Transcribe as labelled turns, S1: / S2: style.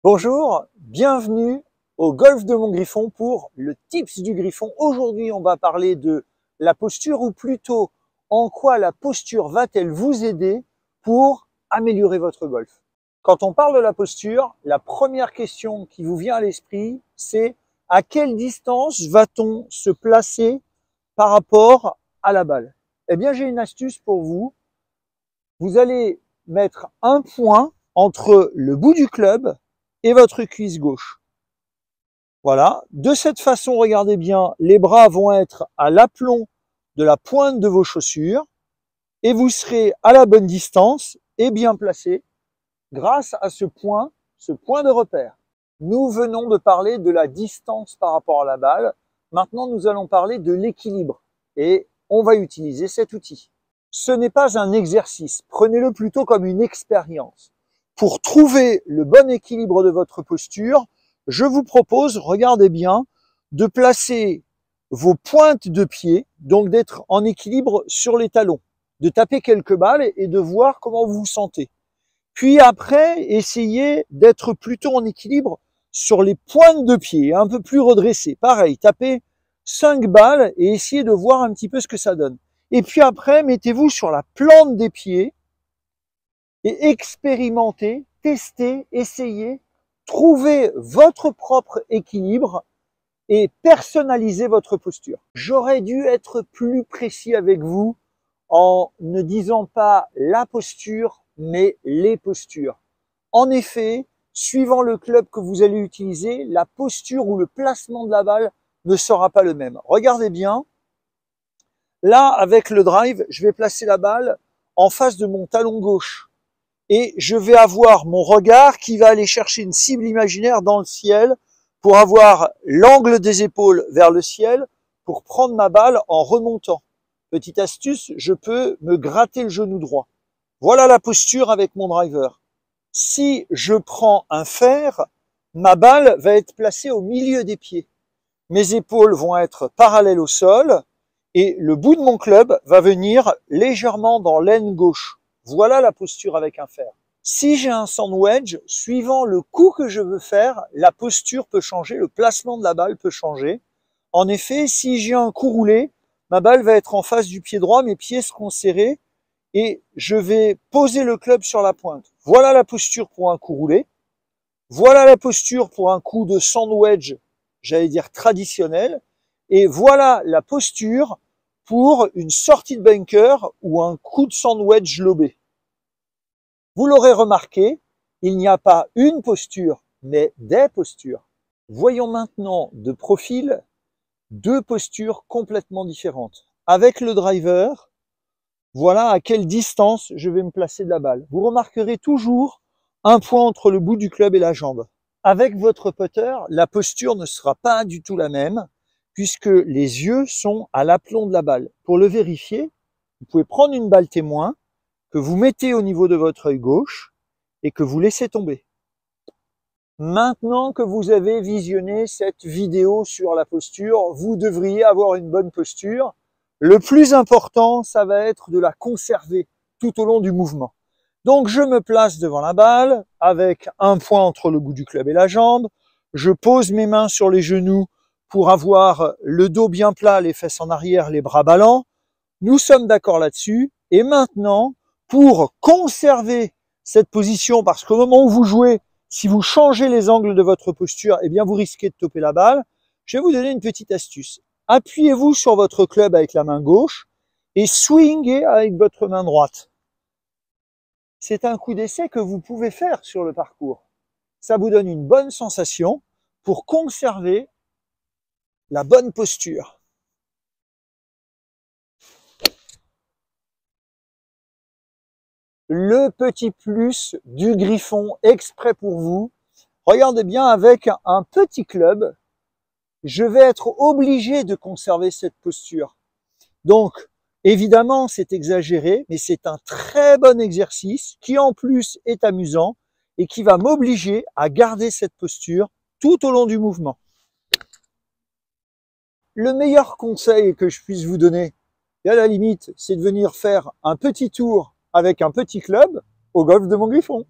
S1: Bonjour, bienvenue au Golf de Montgriffon pour le Tips du Griffon. Aujourd'hui, on va parler de la posture, ou plutôt en quoi la posture va-t-elle vous aider pour améliorer votre golf. Quand on parle de la posture, la première question qui vous vient à l'esprit, c'est à quelle distance va-t-on se placer par rapport à la balle? Eh bien, j'ai une astuce pour vous. Vous allez mettre un point entre le bout du club et votre cuisse gauche. Voilà. De cette façon, regardez bien, les bras vont être à l'aplomb de la pointe de vos chaussures et vous serez à la bonne distance et bien placé grâce à ce point de repère. Nous venons de parler de la distance par rapport à la balle. Maintenant, nous allons parler de l'équilibre et on va utiliser cet outil. Ce n'est pas un exercice, prenez-le plutôt comme une expérience. Pour trouver le bon équilibre de votre posture, je vous propose, regardez bien, de placer vos pointes de pied, donc d'être en équilibre sur les talons, de taper quelques balles et de voir comment vous vous sentez. Puis après, essayez d'être plutôt en équilibre sur les pointes de pied, un peu plus redressées. Pareil, tapez 5 balles et essayez de voir un petit peu ce que ça donne. Et puis après, mettez-vous sur la plante des pieds et expérimentez, testez, essayez, trouvez votre propre équilibre et personnalisez votre posture. J'aurais dû être plus précis avec vous en ne disant pas la posture, mais les postures. En effet, suivant le club que vous allez utiliser, la posture ou le placement de la balle ne sera pas le même. Regardez bien. Là, avec le drive, je vais placer la balle en face de mon talon gauche. Et je vais avoir mon regard qui va aller chercher une cible imaginaire dans le ciel pour avoir l'angle des épaules vers le ciel pour prendre ma balle en remontant. Petite astuce, je peux me gratter le genou droit. Voilà la posture avec mon driver. Si je prends un fer, ma balle va être placée au milieu des pieds. Mes épaules vont être parallèles au sol et le bout de mon club va venir légèrement dans l'aine gauche. Voilà la posture avec un fer. Si j'ai un sand wedge, suivant le coup que je veux faire, la posture peut changer, le placement de la balle peut changer. En effet, si j'ai un coup roulé, ma balle va être en face du pied droit, mes pieds seront serrés et je vais poser le club sur la pointe. Voilà la posture pour un coup roulé. Voilà la posture pour un coup de sand wedge, j'allais dire traditionnel. Et voilà la posture pour une sortie de bunker ou un coup de sand wedge lobé. Vous l'aurez remarqué, il n'y a pas une posture, mais des postures. Voyons maintenant de profil deux postures complètement différentes. Avec le driver, voilà à quelle distance je vais me placer de la balle. Vous remarquerez toujours un point entre le bout du club et la jambe. Avec votre putter, la posture ne sera pas du tout la même, puisque les yeux sont à l'aplomb de la balle. Pour le vérifier, vous pouvez prendre une balle témoin que vous mettez au niveau de votre œil gauche et que vous laissez tomber. Maintenant que vous avez visionné cette vidéo sur la posture, vous devriez avoir une bonne posture. Le plus important, ça va être de la conserver tout au long du mouvement. Donc je me place devant la balle avec un point entre le bout du club et la jambe. Je pose mes mains sur les genoux pour avoir le dos bien plat, les fesses en arrière, les bras ballants. Nous sommes d'accord là-dessus. Et maintenant, pour conserver cette position, parce qu'au moment où vous jouez, si vous changez les angles de votre posture, eh bien vous risquez de toper la balle. Je vais vous donner une petite astuce. Appuyez-vous sur votre club avec la main gauche et swingez avec votre main droite. C'est un coup d'essai que vous pouvez faire sur le parcours. Ça vous donne une bonne sensation pour conserver la bonne posture. Le petit plus du Griffon exprès pour vous. Regardez bien, avec un petit club, je vais être obligé de conserver cette posture. Donc, évidemment, c'est exagéré, mais c'est un très bon exercice qui en plus est amusant et qui va m'obliger à garder cette posture tout au long du mouvement. Le meilleur conseil que je puisse vous donner, et à la limite, c'est de venir faire un petit tour avec un petit club au golf de Montgriffon.